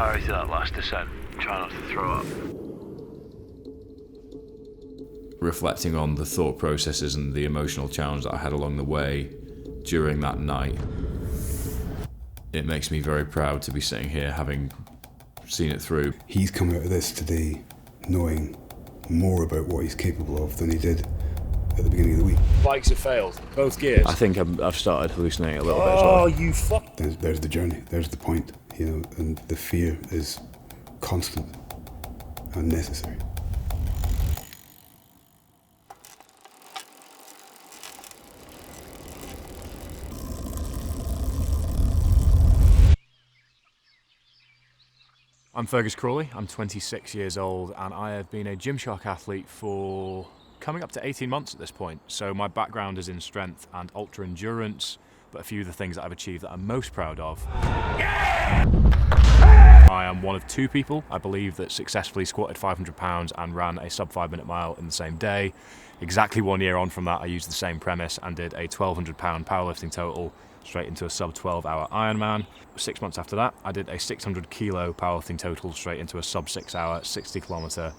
power to that last descent. Try not to throw up. Reflecting on the thought processes and the emotional challenge that I had along the way during that night, it makes me very proud to be sitting here having seen it through. He's come out of this today knowing more about what he's capable of than he did at the beginning of the week. Bikes have failed, both gears. I think I've started hallucinating a little bit as well. Oh, you fuck! There's the journey, there's the point, you know, and the fear is constant and necessary. I'm Fergus Crawley, I'm 26 years old, and I have been a Gymshark athlete for coming up to 18 months at this point. So my background is in strength and ultra endurance, but a few of the things that I've achieved that I'm most proud of. I am one of two people, I believe, that successfully squatted 500 pounds and ran a sub 5-minute mile in the same day. Exactly 1 year on from that, I used the same premise and did a 1,200 pound powerlifting total straight into a sub 12-hour Ironman. 6 months after that, I did a 600 kilo powerlifting total straight into a sub 6-hour, 60-kilometer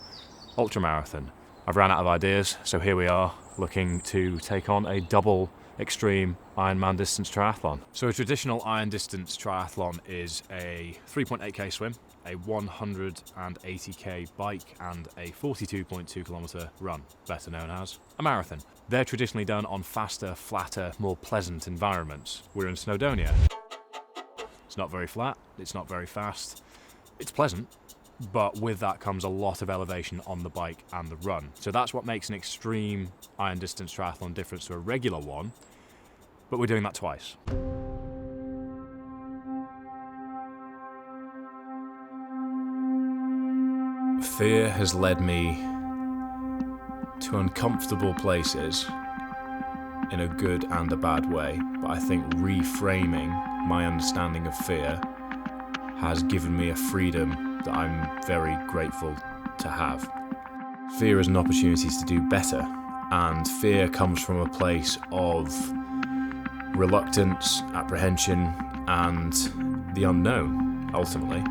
ultramarathon. I've ran out of ideas, so here we are, looking to take on a double extreme Ironman distance triathlon. So a traditional iron distance triathlon is a 3.8k swim, a 180k bike, and a 42.2 kilometer run, better known as a marathon. They're traditionally done on faster, flatter, more pleasant environments. We're in Snowdonia. It's not very flat, it's not very fast, it's pleasant, but with that comes a lot of elevation on the bike and the run. So that's what makes an extreme iron distance triathlon different to a regular one, but we're doing that twice. Fear has led me to uncomfortable places in a good and a bad way, but I think reframing my understanding of fear has given me a freedom that I'm very grateful to have. Fear is an opportunity to do better, and fear comes from a place of reluctance, apprehension, and the unknown, ultimately.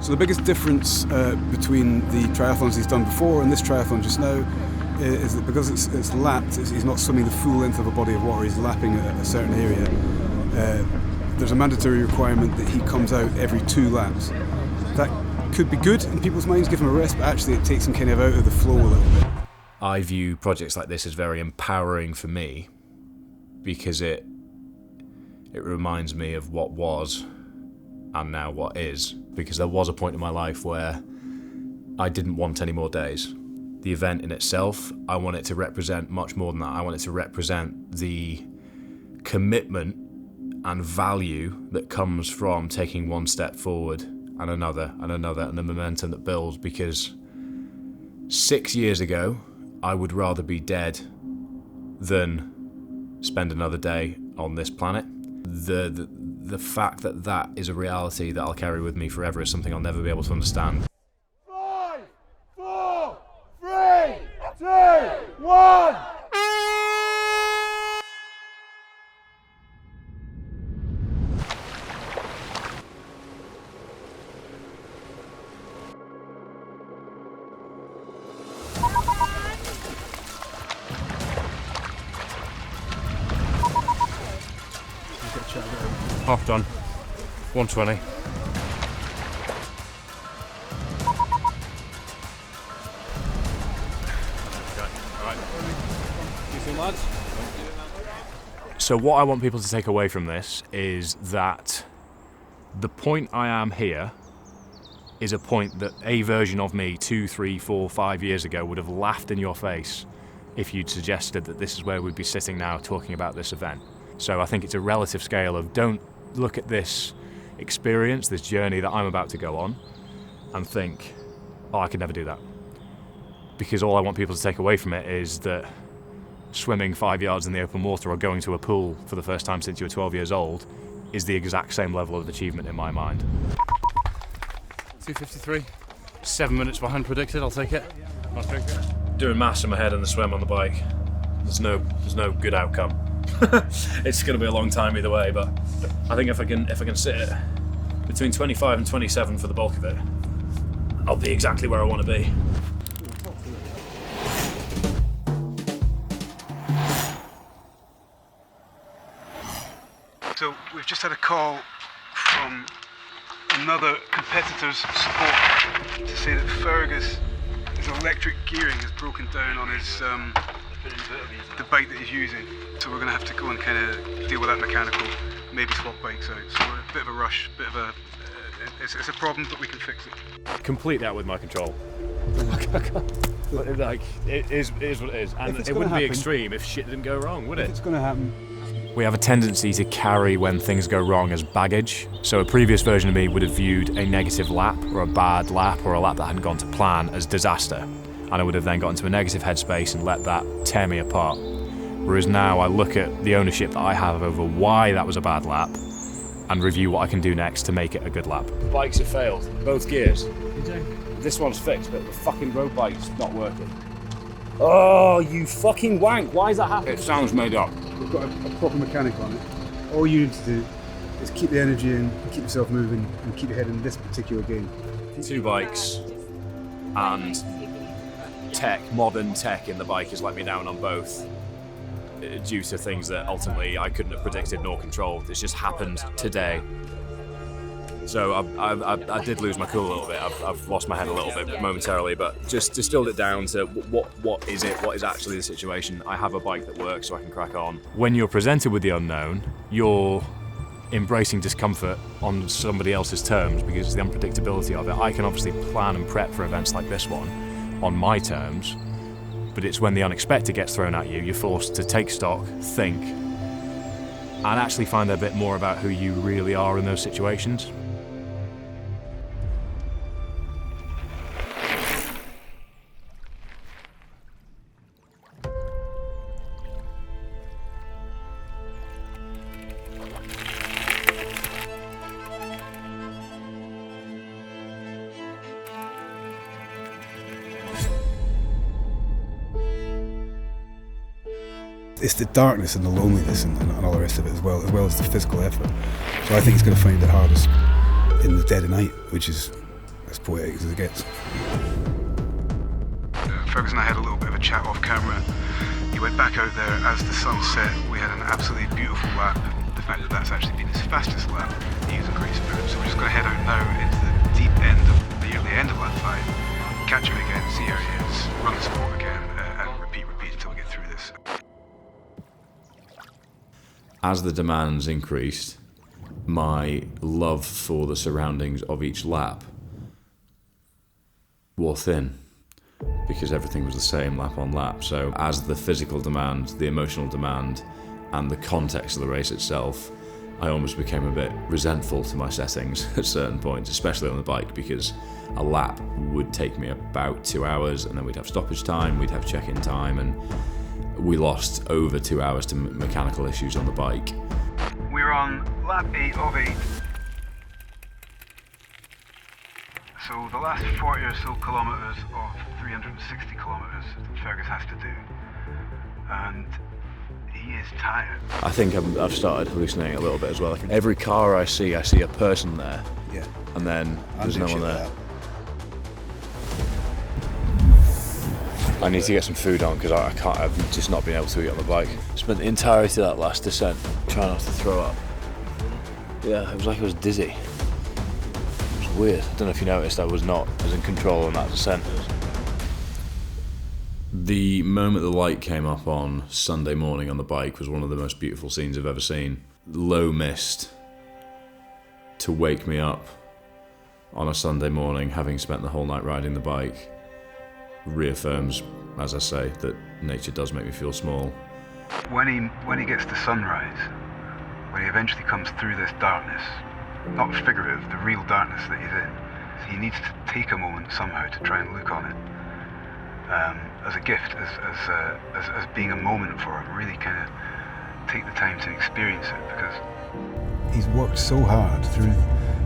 So the biggest difference between the triathlons he's done before and this triathlon just now is that because it's lapped, he's not swimming the full length of a body of water, he's lapping a certain area. There's a mandatory requirement that he comes out every 2 laps. That could be good in people's minds, give him a rest, but actually it takes him kind of out of the flow a little bit. I view projects like this as very empowering for me because it reminds me of what was and now what is. Because there was a point in my life where I didn't want any more days. The event in itself, I want it to represent much more than that. I want it to represent the commitment and value that comes from taking one step forward and another and another, and the momentum that builds. Because 6 years ago, I would rather be dead than spend another day on this planet. The fact that that is a reality that I'll carry with me forever is something I'll never be able to understand. 5, 4, 3, 2, 1. Half done. 120. So what I want people to take away from this is that the point I am here is a point that a version of me 2, 3, 4, 5 years ago would have laughed in your face if you'd suggested that this is where we'd be sitting now talking about this event. So I think it's a relative scale of don't look at this experience, this journey that I'm about to go on, and think, oh, I could never do that. Because all I want people to take away from it is that swimming 5 yards in the open water or going to a pool for the first time since you were 12 years old is the exact same level of achievement in my mind. 2:53, 7 minutes behind predicted, I'll take it. Doing maths in my head and the swim on the bike, there's no good outcome. It's going to be a long time either way, but I think if I can sit it between 25 and 27 for the bulk of it. I'll be exactly where I want to be. So we've just had a call from another competitor's support to say that Fergus, his electric gearing has broken down on his the bike that he's using. So we're going to have to go and kind of deal with that mechanical, maybe swap bikes out. So we're a bit of a rush, bit of a it's a problem, but we can fix it. Complete out with my control. Like, it is what it is, and it wouldn't be extreme if shit didn't go wrong, would it? It's going to happen. We have a tendency to carry when things go wrong as baggage. So a previous version of me would have viewed a negative lap or a bad lap or a lap that hadn't gone to plan as disaster. And I would have then got into a negative headspace and let that tear me apart. Whereas now I look at the ownership that I have over why that was a bad lap and review what I can do next to make it a good lap. The bikes have failed, both gears. This one's fixed, but the fucking road bike's not working. Oh, you fucking wank, why is that happening? It sounds made up. We've got a proper mechanic on it. All you need to do is keep the energy in, keep yourself moving, and keep your head in this particular game. 2 bikes and modern tech in the bike has let me down on both due to things that ultimately I couldn't have predicted nor controlled. It's just happened today. So I did lose my cool a little bit. I've lost my head a little bit momentarily, but just distilled it down to what is it? What is actually the situation? I have a bike that works, so I can crack on. When you're presented with the unknown, you're embracing discomfort on somebody else's terms because it's the unpredictability of it. I can obviously plan and prep for events like this one on my terms, but it's when the unexpected gets thrown at you, you're forced to take stock, think, and actually find a bit more about who you really are in those situations. It's the darkness and the loneliness and all the rest of it as well as the physical effort. So I think he's going to find it hardest in the dead of night, which is as poetic as it gets. Fergus and I had a little bit of a chat off camera. He went back out there as the sun set. We had an absolutely beautiful lap. The fact that that's actually been his fastest lap, he was in great spirit. So we're just going to head out now into the deep end of the early end of lap 5, catch him again, see how he is, run the support again, and repeat until we get through this. As the demands increased, my love for the surroundings of each lap wore thin because everything was the same lap on lap. So as the physical demand, the emotional demand, and the context of the race itself, I almost became a bit resentful to my settings at certain points, especially on the bike, because a lap would take me about 2 hours, and then we'd have stoppage time, we'd have check-in time, and we lost over 2 hours to mechanical issues on the bike. We're on lap 8 of 8. So the last 40 or so kilometres of 360 kilometres that Fergus has to do. And he is tired. I think I've started hallucinating a little bit as well. Like every car I see a person there. Yeah. And then there's no one there. I need to get some food on because I've just not been able to eat on the bike. Spent the entirety of that last descent trying not to throw up. Yeah, it was like I was dizzy. It was weird. I don't know if you noticed, I was not as in control on that descent. The moment the light came up on Sunday morning on the bike was one of the most beautiful scenes I've ever seen. Low mist to wake me up on a Sunday morning, having spent the whole night riding the bike, reaffirms, as I say, that nature does make me feel small. When he gets to sunrise, when he eventually comes through this darkness, not figurative, the real darkness that he's in, he needs to take a moment somehow to try and look on it as a gift, as being a moment for him. Really kind of take the time to experience it, because he's worked so hard through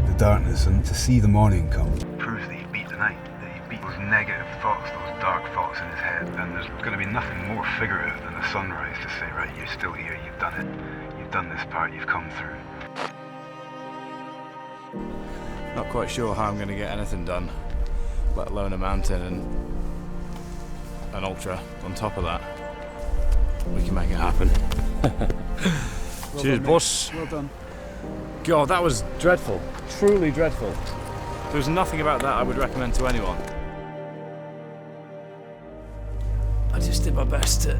the darkness, and to see the morning come proves that he beat the night, that he beat those negative thoughts, those dark thoughts in his head. And there's going to be nothing more figurative than the sunrise to say, right, you're still here, you've done it, you've done this part, you've come through. Not quite sure how I'm going to get anything done, let alone a mountain and an ultra on top of that. We can make it happen. Cheers, boss. Well done. God, that was dreadful. Truly dreadful. There's nothing about that I would recommend to anyone. I just did my best to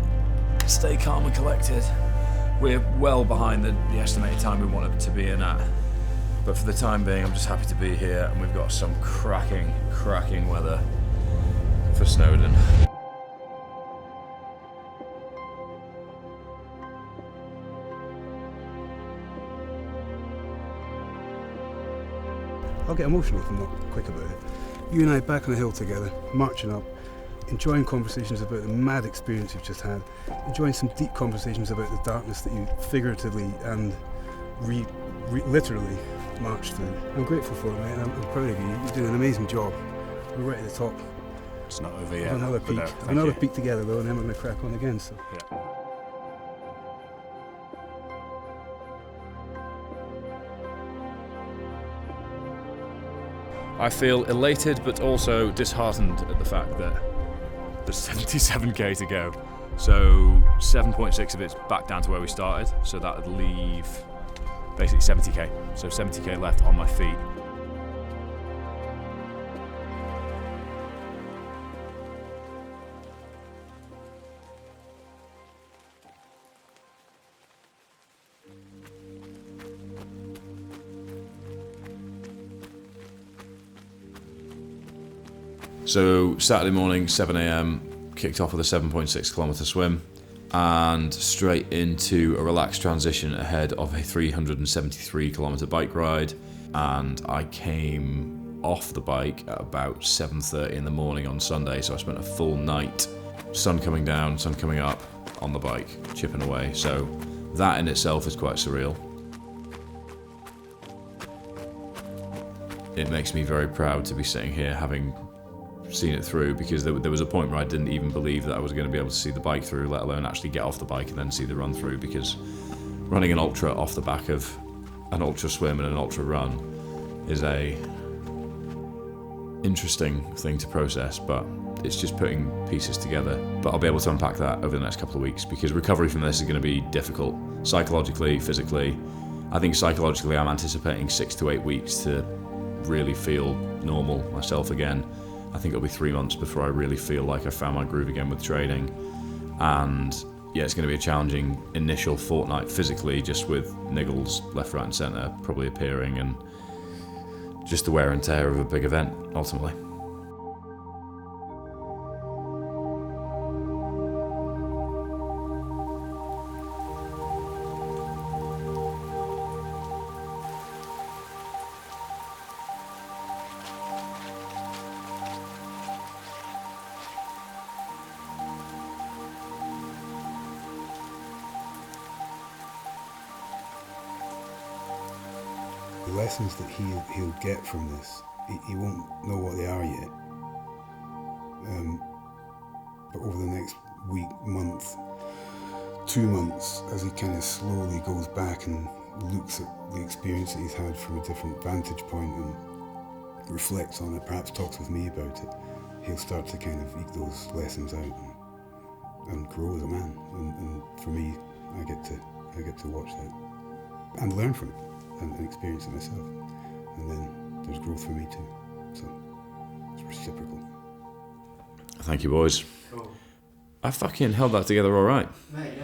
stay calm and collected. We're well behind the estimated time we wanted to be in at. But for the time being, I'm just happy to be here, and we've got some cracking weather for Snowdon. I'll get emotional if I'm not quick about it. You and I back on the hill together, marching up, enjoying conversations about the mad experience you've just had, enjoying some deep conversations about the darkness that you figuratively and literally marched through. I'm grateful for it, mate, and I'm proud of you. You're doing an amazing job. We're right at the top. It's not over yet. Another peak. No, another peak together though, and then we're going to crack on again. So. Yeah. I feel elated but also disheartened at the fact that there's 77k to go. So 7.6 of it's back down to where we started, so that would leave basically 70k. So 70k left on my feet. So Saturday morning, 7 a.m, kicked off with a 7.6 kilometre swim and straight into a relaxed transition ahead of a 373 kilometre bike ride. And I came off the bike at about 7:30 in the morning on Sunday, so I spent a full night, sun coming down, sun coming up, on the bike, chipping away. So that in itself is quite surreal. It makes me very proud to be sitting here having seen it through, because there was a point where I didn't even believe that I was going to be able to see the bike through, let alone actually get off the bike and then see the run through, because running an ultra off the back of an ultra swim and an ultra run is a interesting thing to process, but it's just putting pieces together. But I'll be able to unpack that over the next couple of weeks, because recovery from this is going to be difficult, psychologically, physically. I think psychologically I'm anticipating 6 to 8 weeks to really feel normal myself again. I think it'll be 3 months before I really feel like I found my groove again with training. And yeah, it's going to be a challenging initial fortnight physically, just with niggles left, right and centre probably appearing, and just the wear and tear of a big event ultimately. The lessons that he'll get from this, he won't know what they are yet. But over the next week, month, 2 months, as he kind of slowly goes back and looks at the experience that he's had from a different vantage point and reflects on it, perhaps talks with me about it, he'll start to kind of eke those lessons out and grow as a man. And for me, I get to watch that and learn from it. And experience it myself, and then there's growth for me too, so it's reciprocal. Thank you, boys. Cool. I fucking held that together all right. Mate,